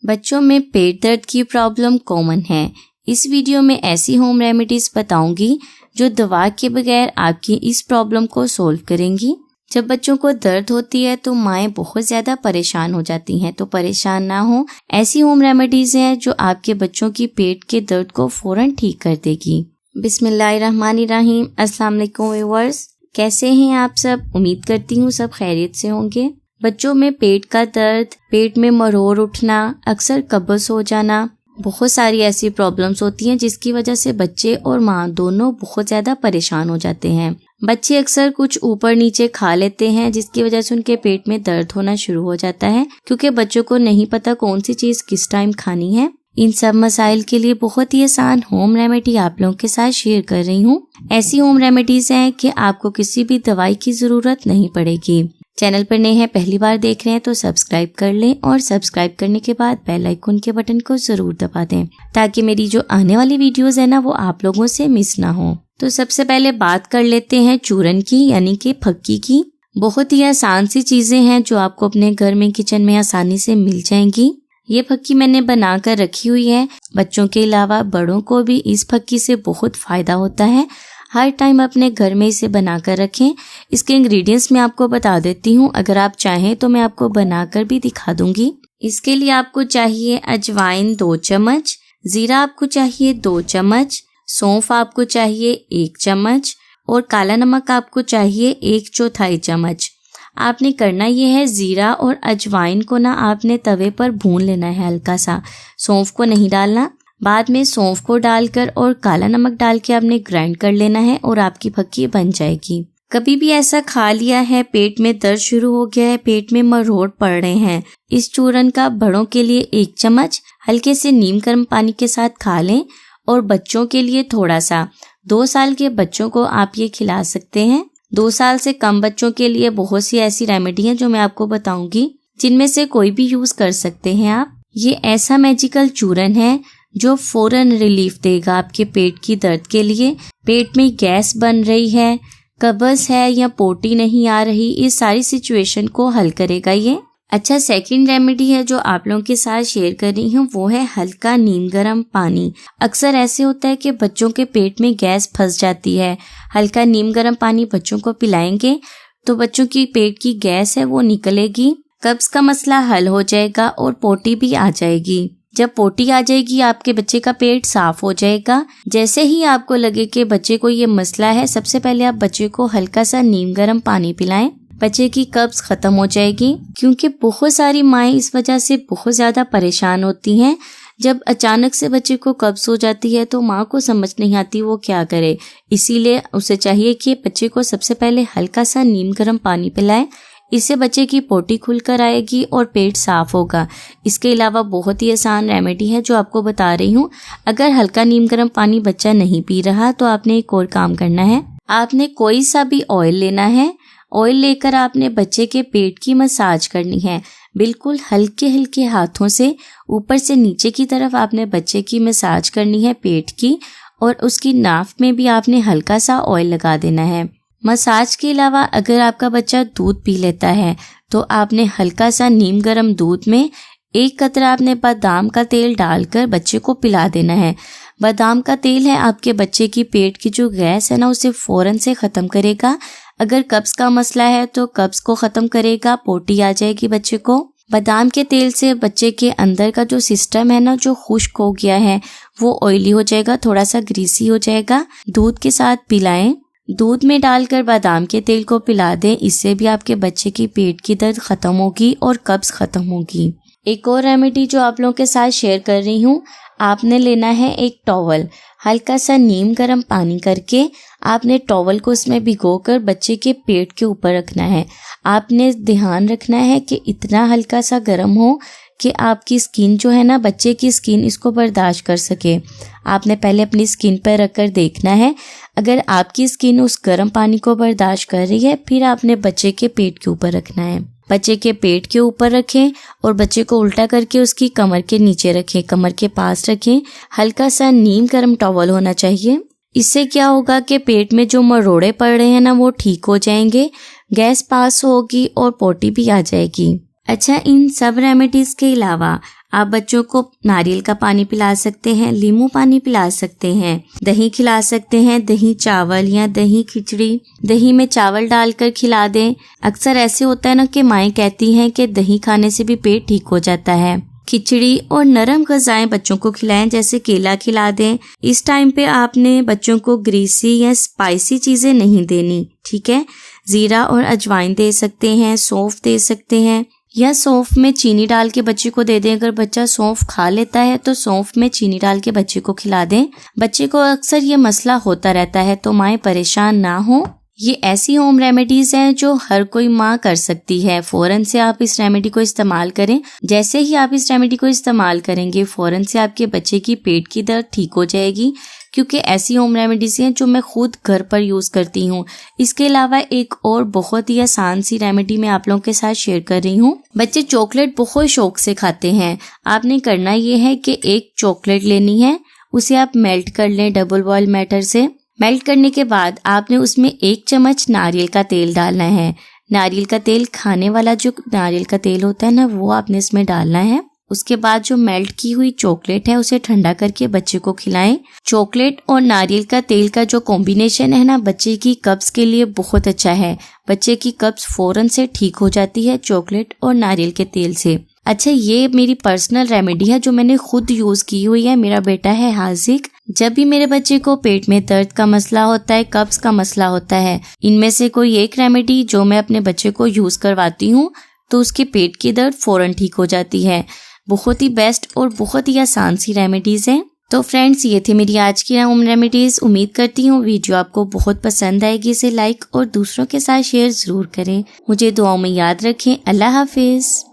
बच्चों में पेट दर्द की प्रॉब्लम कॉमन है। इस वीडियो में ऐसी होम रेमेडीज बताऊंगी जो दवा के बगैर आपकी इस प्रॉब्लम को सॉल्व करेंगी। जब बच्चों को दर्द होती है तो माएँ बहुत ज्यादा परेशान हो जाती हैं, तो परेशान ना हो, ऐसी होम रेमेडीज हैं जो आपके बच्चों की पेट के दर्द को फौरन ठीक कर देगी। बिस्मिल्लाहिर्रहमानिर्रहीम। अस्सलाम वालेकुम व्यूअर्स, कैसे हैं आप सब? उम्मीद करती हूँ सब खैरियत से होंगे। बच्चों में पेट का दर्द, पेट में मरोड़ उठना, अक्सर कब्ज़ हो जाना, बहुत सारी ऐसी प्रॉब्लम्स होती हैं जिसकी वजह से बच्चे और माँ दोनों बहुत ज़्यादा परेशान हो जाते हैं। बच्चे अक्सर कुछ ऊपर नीचे खा लेते हैं जिसकी वजह से उनके पेट में दर्द होना शुरू हो जाता है, क्योंकि बच्चों को नहीं पता कौन सी चीज़ किस टाइम खानी है। इन सब मसाइल के लिए बहुत ही आसान होम रेमेडी आप लोगों के साथ शेयर कर रही हूँ। ऐसी होम रेमेडीज हैं कि आपको किसी भी दवाई की ज़रूरत नहीं पड़ेगी। चैनल पर नए हैं, पहली बार देख रहे हैं तो सब्सक्राइब कर लें और सब्सक्राइब करने के बाद बेल आइकन के बटन को जरूर दबा दें ताकि मेरी जो आने वाली वीडियोस है ना वो आप लोगों से मिस ना हो। तो सबसे पहले बात कर लेते हैं चूरन की, यानी कि फक्की की। बहुत ही आसान सी चीजें हैं जो आपको अपने घर में किचन में आसानी से मिल जाएंगी। ये फक्की मैंने बना कर रखी हुई है। बच्चों के अलावा बड़ों को भी इस फक्की से बहुत फायदा होता है। हर टाइम अपने घर में इसे बना कर रखें। इसके इंग्रेडिएंट्स मैं आपको बता देती हूँ, अगर आप चाहें तो मैं आपको बनाकर भी दिखा दूंगी। इसके लिए आपको चाहिए अजवाइन 2 चम्मच, जीरा आपको चाहिए 2 चम्मच, सौंफ आपको चाहिए 1 चम्मच और काला नमक आपको चाहिए 1/4 चम्मच। आपने करना ये है, जीरा और अजवाइन को ना आपने तवे पर भून लेना है हल्का सा, सौंफ को नहीं डालना। बाद में सौंफ को डालकर और काला नमक डाल के आपने ग्राइंड कर लेना है और आपकी फक्की बन जाएगी। कभी भी ऐसा खा लिया है, पेट में दर्द शुरू हो गया है, पेट में मरोड़ पड़ रहे हैं, इस चूरन का बड़ों के लिए 1 चम्मच हल्के से नीम गर्म पानी के साथ खा लें और बच्चों के लिए थोड़ा सा। 2 साल के बच्चों को आप ये खिला सकते हैं। 2 साल से कम बच्चों के लिए बहुत सी ऐसी रेमेडी हैं जो मैं आपको बताऊंगी, जिनमें से कोई भी यूज कर सकते हैं आप। ये ऐसा मैजिकल चूरन है जो फौरन रिलीफ देगा आपके पेट की दर्द के लिए। पेट में गैस बन रही है, कब्ज है या पोटी नहीं आ रही, इस सारी सिचुएशन को हल करेगा ये। अच्छा, सेकंड रेमेडी है जो आप लोगों के साथ शेयर कर रही हूँ, वो है हल्का नीम गर्म पानी। अक्सर ऐसे होता है कि बच्चों के पेट में गैस फंस जाती है। हल्का नीम गर्म पानी बच्चों को पिलाएंगे तो बच्चों की पेट की गैस है वो निकलेगी, कब्ज का मसला हल हो जाएगा और पोटी भी आ जाएगी। जब पोटी आ जाएगी आपके बच्चे का पेट साफ हो जाएगा। जैसे ही आपको लगे कि बच्चे को ये मसला है, सबसे पहले आप बच्चे को हल्का सा नीम गर्म पानी पिलाएं, बच्चे की कब्ज खत्म हो जाएगी। क्योंकि बहुत सारी माएँ इस वजह से बहुत ज्यादा परेशान होती हैं। जब अचानक से बच्चे को कब्ज हो जाती है तो माँ को समझ नहीं आती वो क्या करे, इसीलिए उसे चाहिए कि बच्चे को सबसे पहले हल्का सा नीम गर्म पानी पिलाएं। इससे बच्चे की पोटी खुलकर आएगी और पेट साफ होगा। इसके अलावा बहुत ही आसान रेमेडी है जो आपको बता रही हूँ। अगर हल्का नीम गर्म पानी बच्चा नहीं पी रहा तो आपने एक और काम करना है, आपने कोई सा भी ऑयल लेना है। ऑयल लेकर आपने बच्चे के पेट की मसाज करनी है, बिल्कुल हल्के हल्के हाथों से ऊपर से नीचे की तरफ आपने बच्चे की मसाज करनी है पेट की, और उसकी नाफ में भी आपने हल्का सा ऑयल लगा देना है। मसाज के अलावा अगर आपका बच्चा दूध पी लेता है तो आपने हल्का सा नीम गर्म दूध में 1 कतरा आपने बादाम का तेल डालकर बच्चे को पिला देना है। बादाम का तेल है आपके बच्चे की पेट की जो गैस है ना उसे फौरन से खत्म करेगा। अगर कब्ज का मसला है तो कब्ज को खत्म करेगा, पोटी आ जाएगी बच्चे को। बादाम के तेल से बच्चे के अंदर का जो सिस्टम है ना जो खुश्क हो गया है वो ऑयली हो जाएगा, थोड़ा सा ग्रीसी हो जाएगा। दूध के साथ पिलाएं, दूध में डालकर बादाम के तेल को पिला दें, इससे भी आपके बच्चे की पेट की दर्द खत्म होगी और कब्ज खत्म होगी। एक और रेमेडी जो आप लोगों के साथ शेयर कर रही हूँ, आपने लेना है एक टॉवल, हल्का सा नीम गर्म पानी करके आपने टॉवल को उसमें भिगोकर बच्चे के पेट के ऊपर रखना है। आपने ध्यान रखना है कि इतना हल्का सा गर्म हो कि आपकी स्किन जो है ना, बच्चे की स्किन इसको बर्दाश्त कर सके। आपने पहले अपनी स्किन पर रखकर देखना है, अगर आपकी स्किन उस गर्म पानी को बर्दाश्त कर रही है फिर आपने बच्चे के पेट के ऊपर रखना है। बच्चे के पेट के ऊपर रखें और बच्चे को उल्टा करके उसकी कमर के नीचे रखें, कमर के पास रखें। हल्का सा नीम गर्म टॉवल होना चाहिए। इससे क्या होगा कि पेट में जो मरोड़े पड़ रहे हैं ना वो ठीक हो जाएंगे, गैस पास होगी और पोटी भी आ जाएगी। अच्छा, इन सब रेमेडीज के अलावा आप बच्चों को नारियल का पानी पिला सकते हैं, नींबू पानी पिला सकते हैं, दही खिला सकते हैं, दही चावल या दही खिचड़ी, दही में चावल डालकर खिला दें। अक्सर ऐसे होता है ना कि माएँ कहती हैं कि दही खाने से भी पेट ठीक हो जाता है। खिचड़ी और नरम ग़िज़ाएं बच्चों को खिलाएं, जैसे केला खिला दें। इस टाइम पे आपने बच्चों को ग्रीसी या स्पाइसी चीजें नहीं देनी, ठीक है। जीरा और अजवाइन दे सकते हैं, सौंफ दे सकते हैं, या सौंफ में चीनी डाल के बच्चे को दे दें। अगर बच्चा सौंफ खा लेता है तो सौंफ में चीनी डाल के बच्चे को खिला दें। बच्चे को अक्सर ये मसला होता रहता है, तो माएँ परेशान ना हो। ये ऐसी होम रेमेडीज हैं जो हर कोई माँ कर सकती है। फौरन से आप इस रेमेडी को इस्तेमाल करें। जैसे ही आप इस रेमेडी को इस्तेमाल करेंगे, फौरन से आपके बच्चे की पेट की दर्द ठीक हो जाएगी, क्योंकि ऐसी होम रेमेडीज हैं जो मैं खुद घर पर यूज करती हूँ। इसके अलावा एक और बहुत ही आसान सी रेमेडी मैं आप लोगों के साथ शेयर कर रही हूँ। बच्चे चॉकलेट बहुत शौक से खाते हैं। आपने करना ये है कि एक चॉकलेट लेनी है, उसे आप मेल्ट कर लें डबल बॉयल मेथड से। मेल्ट करने के बाद आपने उसमें 1 चम्मच नारियल का तेल डालना है। नारियल का तेल, खाने वाला जो नारियल का तेल होता है ना, वो आपने इसमें डालना है। उसके बाद जो मेल्ट की हुई चॉकलेट है उसे ठंडा करके बच्चे को खिलाएं। चॉकलेट और नारियल का तेल का जो कॉम्बिनेशन है ना, बच्चे की कब्ज के लिए बहुत अच्छा है। बच्चे की कब्ज फौरन से ठीक हो जाती है चॉकलेट और नारियल के तेल से। अच्छा, ये मेरी पर्सनल रेमेडी है जो मैंने खुद यूज की हुई है। मेरा बेटा है हाजिक। जब भी मेरे बच्चे को पेट में दर्द का मसला होता है, कब्ज का मसला होता है, इनमें से कोई एक रेमेडी जो मैं अपने बच्चे को यूज करवाती हूँ तो उसके पेट की दर्द फौरन ठीक हो जाती है। बहुत ही बेस्ट और बहुत ही आसान सी रेमेडीज हैं। तो फ्रेंड्स, ये थी मेरी आज की होम रेमेडीज। उम्मीद करती हूँ वीडियो आपको बहुत पसंद आएगी। इसे लाइक और दूसरों के साथ शेयर जरूर करें। मुझे दुआओं में याद रखें। अल्लाह हाफिज।